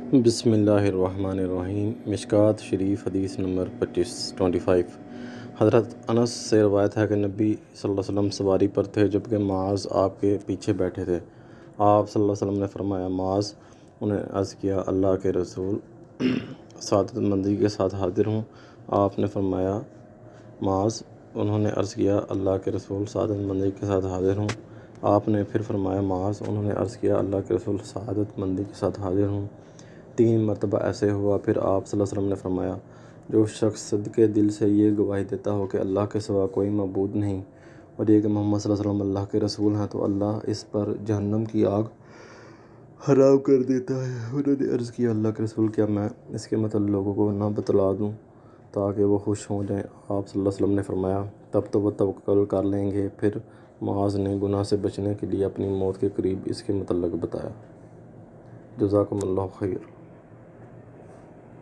بسم اللہ الرحمن الرحیم۔ مشکوٰۃ شریف حدیث نمبر 25 حضرت انس سے روایت ہے کہ نبی صلی اللہ علیہ وسلم سواری پر تھے جبکہ معاذ آپ کے پیچھے بیٹھے تھے۔ آپ صلی اللہ علیہ وسلم نے فرمایا، معاذ! انہیں عرض کیا، اللہ کے رسول سعادت مندی کے ساتھ حاضر ہوں۔ آپ نے فرمایا، معاذ! انہوں نے عرض کیا، اللہ کے رسول سعادت مندی کے ساتھ حاضر ہوں۔ آپ نے پھر فرمایا، معاذ! انہوں نے عرض کیا، اللہ کے رسول سعادت مندی کے ساتھ حاضر ہوں۔ 3 مرتبہ ایسے ہوا۔ پھر آپ صلی اللہ علیہ وسلم نے فرمایا، جو شخص صدقے دل سے یہ گواہی دیتا ہو کہ اللہ کے سوا کوئی معبود نہیں اور یہ کہ محمد صلی اللہ علیہ وسلم اللہ کے رسول ہیں، تو اللہ اس پر جہنم کی آگ حرام کر دیتا ہے۔ انہوں نے عرض کیا، اللہ کے رسول، کیا میں اس کے متعلق لوگوں کو نہ بتلا دوں تاکہ وہ خوش ہو جائیں؟ آپ صلی اللہ علیہ وسلم نے فرمایا، تب تو وہ توکل کر لیں گے۔ پھر معاذ نے گناہ سے بچنے کے لیے اپنی موت کے قریب اس کے متعلق بتایا۔ جزاکم اللہ خیر۔